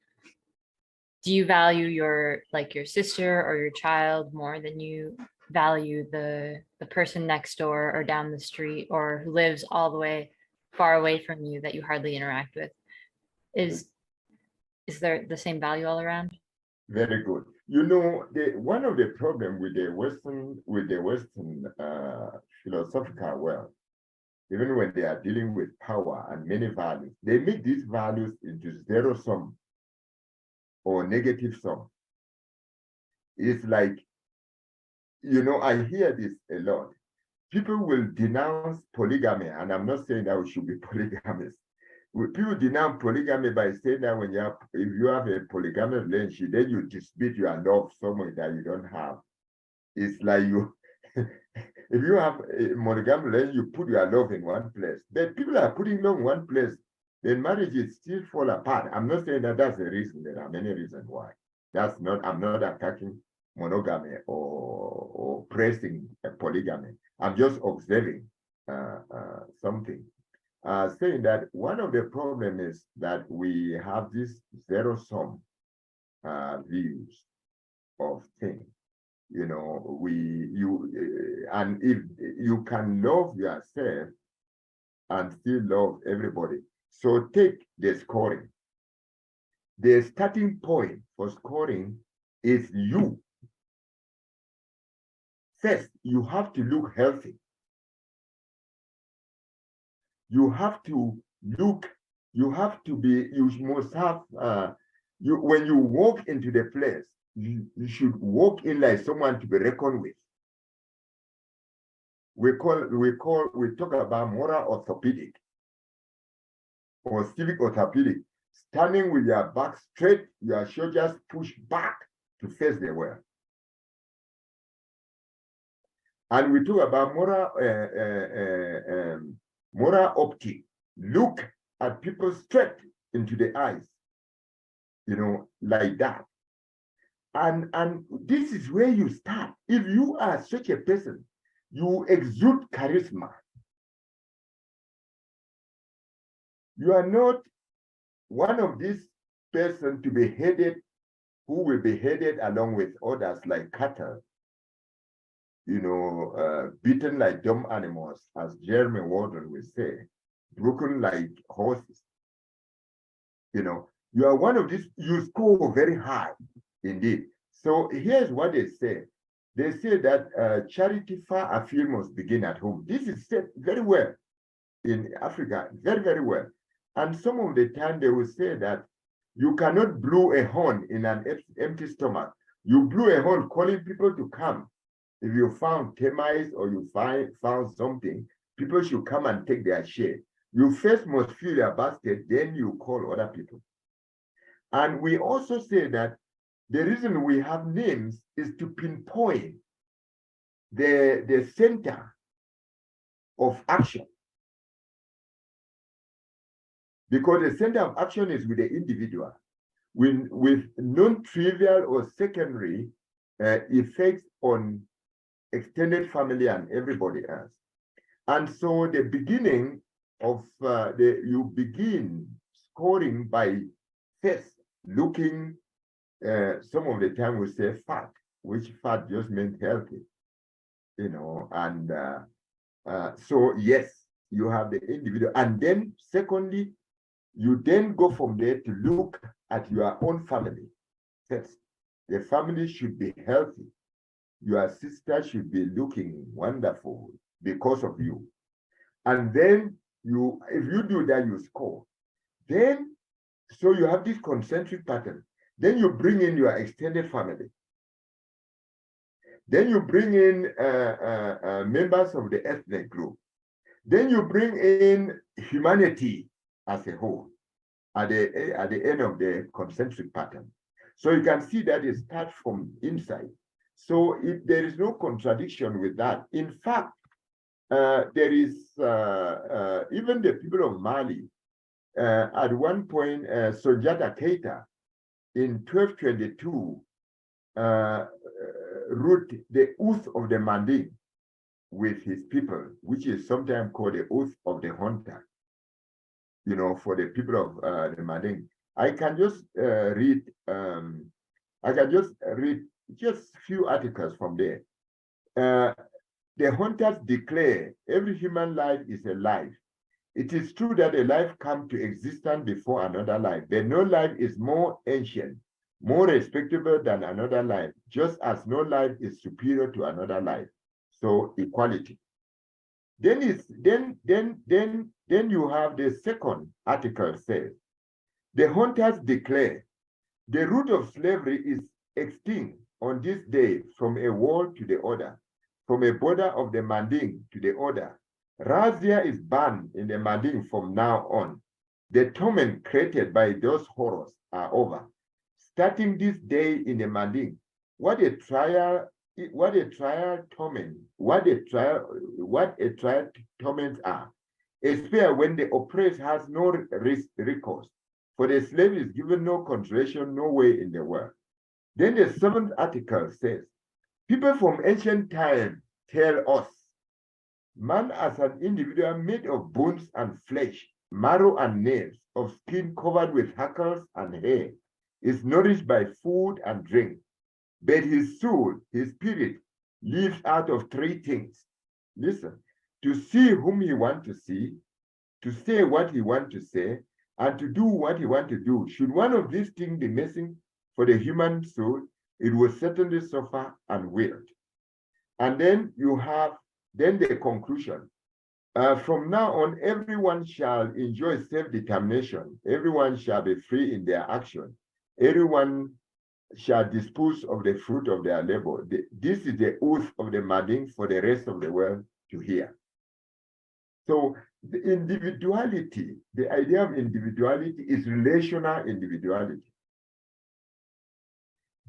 value your sister or your child more than you value the person next door or down the street or who lives all the way far away from you that you hardly interact with? Is there the same value all around?
Very good. You know, one of the problems with the Western philosophical world, even when they are dealing with power and many values, they make these values into zero sum or negative sum. It's like, you know, I hear this a lot. People will denounce polygamy, and I'm not saying that we should be polygamous. People denounce polygamy by saying that when if you have a polygamous relationship, then you dispute your love someone that you don't have. It's like you, if you have a monogamous relationship, you put your love in one place. But people are putting love in one place, then marriages still fall apart. I'm not saying that that's the reason. There are many reasons why. That's not, I'm not attacking monogamy or praising polygamy. I'm just observing something. Saying that one of the problems is that we have this zero-sum views of things. You know, and if you can love yourself and still love everybody. So take the scoring. The starting point for scoring is you. first, you have to look healthy. You have to look, you have to be, you must have, when you walk into the place, you should walk in like someone to be reckoned with. We talk about moral orthopedic or civic orthopedic, standing with your back straight, your shoulders pushed back to face the world. And we talk about moral optic. Look at people straight into the eyes, you know, like that. And this is where you start. If you are such a person, you exude charisma. You are not one of these persons to be headed, who will be headed along with others like cattle, you know, beaten like dumb animals, as Jeremy Warden will say, broken like horses. You know, you are one of these, you score very high indeed. So here's what they say. They say that charity far afield must begin at home. This is said very well in Africa, very, very well. And some of the time they will say that you cannot blow a horn in an empty stomach. You blew a horn calling people to come. If you found termites or you found something, people should come and take their share. You first must fill your basket, then you call other people. And we also say that the reason we have names is to pinpoint the center of action. Because the center of action is with the individual, with non-trivial or secondary effects on extended family and everybody else. And so the beginning of you begin scoring by first looking, some of the time we say fat, which fat just meant healthy, you know, and so yes, you have the individual. And then secondly, you then go from there to look at your own family first. The family should be healthy. Your sister should be looking wonderful because of you. And then you, if you do that, you score. Then, so you have this concentric pattern. Then you bring in your extended family. Then you bring in members of the ethnic group. Then you bring in humanity as a whole at the end of the concentric pattern. So you can see that it starts from inside. So there is no contradiction with that. In fact, there is even the people of Mali, at one point, Sunjata Keita in 1222 wrote the Oath of the Manding with his people, which is sometimes called the Oath of the Hunter, you know, for the people of the Manding. I can just read just a few articles from there. The hunters declare every human life is a life. It is true that a life comes to existence before another life, but no life is more ancient, more respectable than another life, just as no life is superior to another life. So equality. Then you have the second article says, the hunters declare the root of slavery is extinct on this day from a wall to the other, from a border of the Manding to the other. Razzia is banned in the Manding from now on. The torment created by those horrors are over. Starting this day in the Manding, what a trial torments are. Especially when the oppressed has no recourse, for the slave is given no consideration, no way in the world. Then the seventh article says, people from ancient times tell us, man as an individual made of bones and flesh, marrow and nails, of skin covered with hackles and hair, is nourished by food and drink. But his soul, his spirit, lives out of three things. Listen, to see whom he wants to see, to say what he wants to say, and to do what he wants to do. Should one of these things be missing for the human soul, it will certainly suffer and wilt. And then you have the conclusion. From now on, everyone shall enjoy self-determination. Everyone shall be free in their action. Everyone shall dispose of the fruit of their labor. This is the oath of the Mading for the rest of the world to hear. So the individuality, the idea of individuality is relational individuality.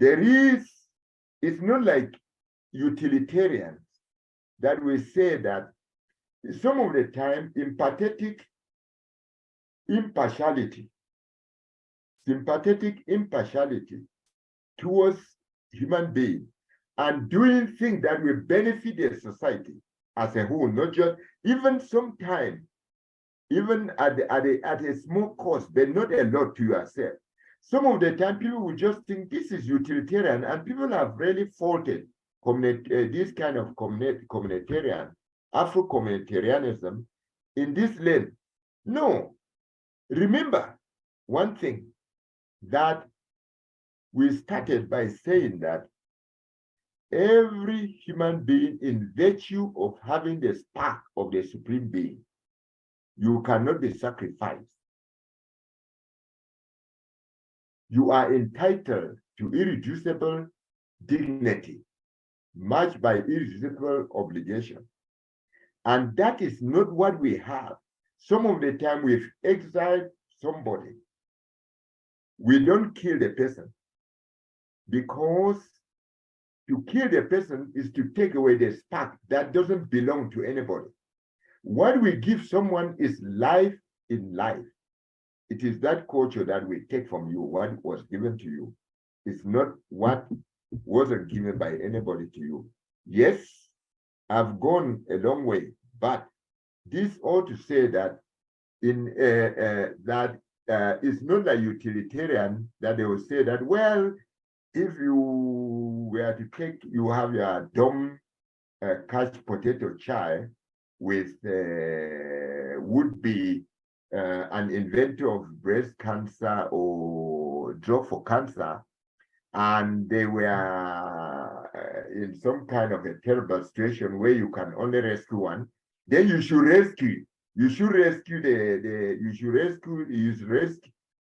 It's not like utilitarians that we say that some of the time sympathetic impartiality towards human beings and doing things that will benefit the society as a whole, not just even sometimes, even at a small cost, but not a lot to yourself. Some of the time people will just think this is utilitarian, and people have really faulted this kind of communitarian, Afro-communitarianism in this lane. No, remember one thing, that we started by saying that every human being, in virtue of having the spark of the supreme being, you cannot be sacrificed. You are entitled to irreducible dignity, matched by irreducible obligation. And that is not what we have. Some of the time we've exiled somebody. We don't kill the person, because to kill the person is to take away the spark that doesn't belong to anybody. What we give someone is life in life. It is that culture that we take from you, what was given to you. It's not what wasn't given by anybody to you. Yes, I've gone a long way, but this ought to say that it's not like utilitarian that they will say that, well, if you were to take, you have your dumb couch potato child with would be an inventor of breast cancer or drug for cancer, and they were in some kind of a terrible situation where you can only rescue one, then you should rescue. You should rescue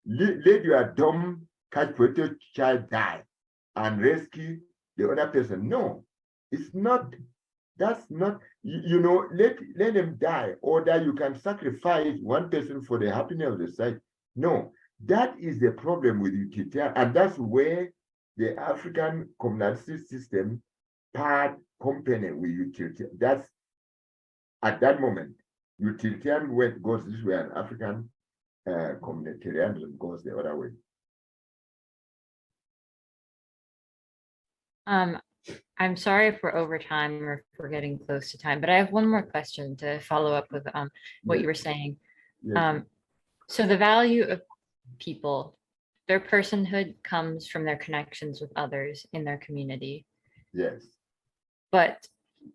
let your dumb couch potato child die and rescue the other person. No, it's not. That's not, let them die, or that you can sacrifice one person for the happiness of the society. No, that is the problem with utilitarian, and that's where the African communalistic system part company with utilitarian. That's at that moment, utilitarian goes this way, and African communitarianism goes the other way.
I'm sorry if we're over time or if we're getting close to time, but I have one more question to follow up with what you were saying.
Yes.
So the value of people, their personhood comes from their connections with others in their community.
Yes.
But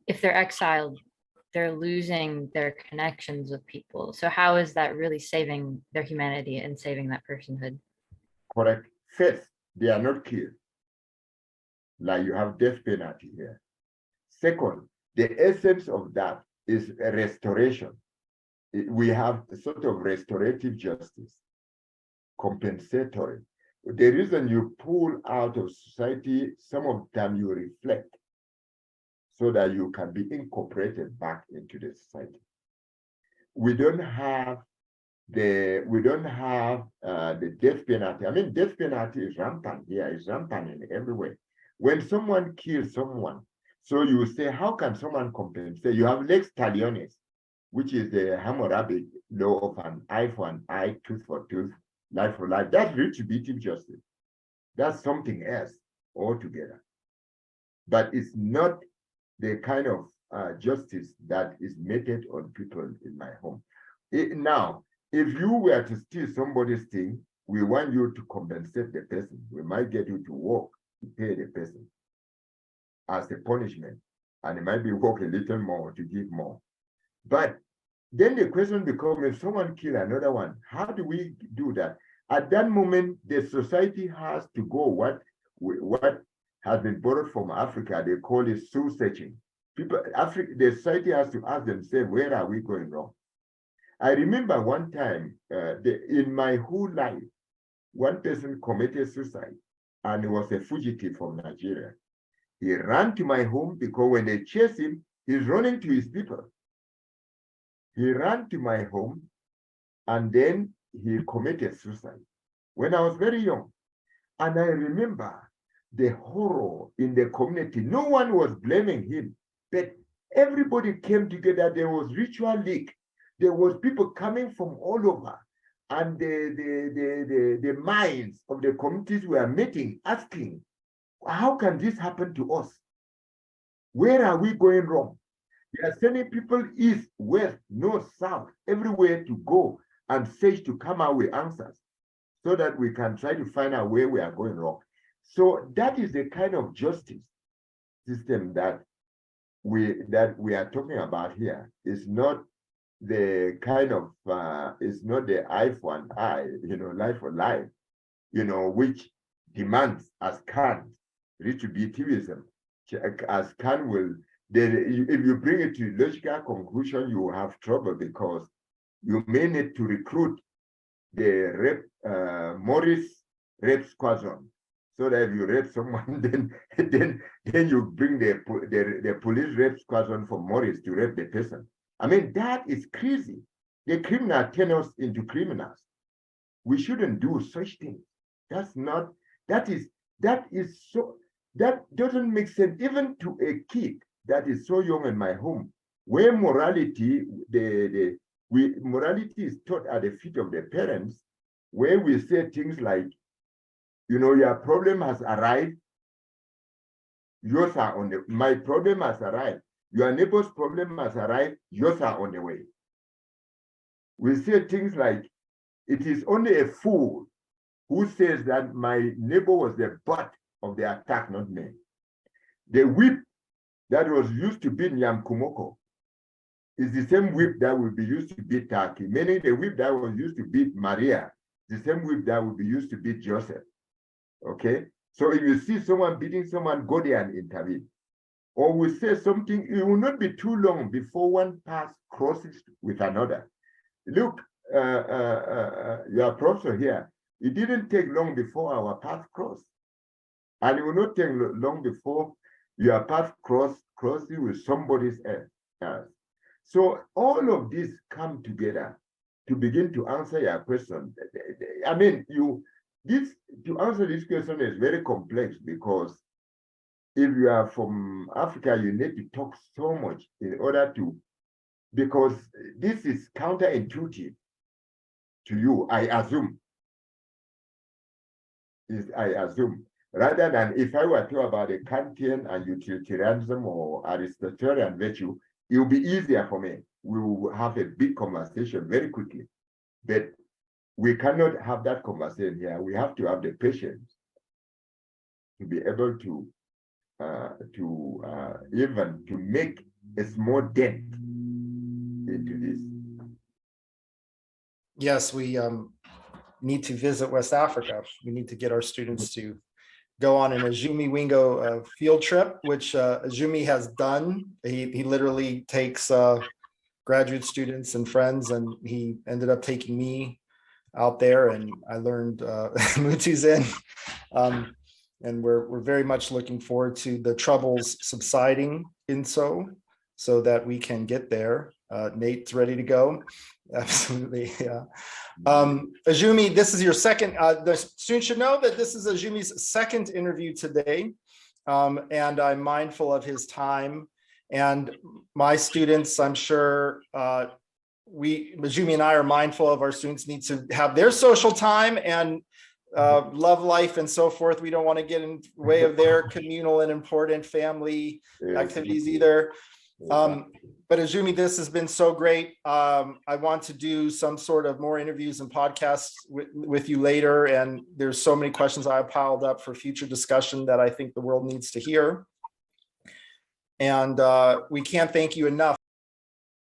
if they're exiled, they're losing their connections with people. So how is that really saving their humanity and saving that personhood?
Correct. First, they are not killed. Like you have death penalty here. Second, the essence of that is a restoration. We have a sort of restorative justice, compensatory. The reason you pull out of society, some of them you reflect so that you can be incorporated back into the society. We don't have the death penalty. I mean, death penalty is rampant here, it's rampant in every way. When someone kills someone, so you say, how can someone compensate? You have lex talionis, which is the Hammurabi law of an eye for an eye, tooth for tooth, life for life. That's retributive justice. That's something else altogether. But it's not the kind of justice that is meted on people in my home. Now, if you were to steal somebody's thing, we want you to compensate the person. We might get you to work to pay the person as a punishment, and it might be work a little more to give more. But then the question becomes, if someone kills another one, how do we do that? At that moment, the society has to go what has been borrowed from Africa. They call it soul searching. the society has to ask themselves, where are we going wrong? I remember one time in my whole life, one person committed suicide and he was a fugitive from Nigeria. He ran to my home because when they chased him, he's running to his people. He ran to my home and then he committed suicide when I was very young. And I remember the horror in the community. No one was blaming him, but everybody came together. There was ritual leak. There was people coming from all over. And the minds of the communities were meeting, asking, how can this happen to us? Where are we going wrong? They are sending people east, west, north, south, everywhere to go and search to come out with answers so that we can try to find out where we are going wrong. So that is the kind of justice system that we are talking about here. It's not the kind of it's not the eye for an eye, life for life, which demands as Kant retributivism, as Kant will. Then if you bring it to logical conclusion, you will have trouble because you may need to recruit the Morris rape squadron, so that if you rape someone, then you bring the police rape squadron from Morris to rape the person. I mean, that is crazy. The criminal turn us into criminals. We shouldn't do such things. That doesn't make sense even to a kid that is so young in my home, where morality is taught at the feet of the parents, where we say things like, your problem has arrived, yours are on the, my problem has arrived, your neighbor's problem has arrived, yours are on the way. We say things like, it is only a fool who says that my neighbor was the butt of the attack, not me. The whip that was used to beat Nyamkumoko is the same whip that will be used to beat Turkey, meaning the whip that was used to beat Maria, the same whip that will be used to beat Joseph. Okay? So if you see someone beating someone, go there and intervene. Or we say something, it will not be too long before one path crosses with another. Look, your professor here, it didn't take long before our path crossed. And it will not take long before your path crossing with somebody's else. So all of this come together to begin to answer your question. I mean, to answer this question is very complex because if you are from Africa, you need to talk so much in order to, because this is counterintuitive to you, I assume. Rather than if I were to talk about a Kantian and utilitarianism or Aristotelian virtue, it will be easier for me. We will have a big conversation very quickly. But we cannot have that conversation here. We have to have the patience to be able to even to make a small dent into this.
Yes, we need to visit West Africa. We need to get our students to go on an Ajume Wingo field trip, which Ajume has done. He literally takes graduate students and friends, and he ended up taking me out there, and I learned Mutu's in. And we're very much looking forward to the troubles subsiding so that we can get there. Nate's ready to go. Absolutely, yeah. Ajume, this is your second. The students should know that this is Ajume's second interview today, and I'm mindful of his time. And my students, I'm sure Ajume and I are mindful of our students need to have their social time and love life and so forth. We don't want to get in the way of their communal and important family activities either. But Ajume, this has been so great. I want to do some sort of more interviews and podcasts with you later. And there's so many questions I have piled up for future discussion that I think the world needs to hear. And we can't thank you enough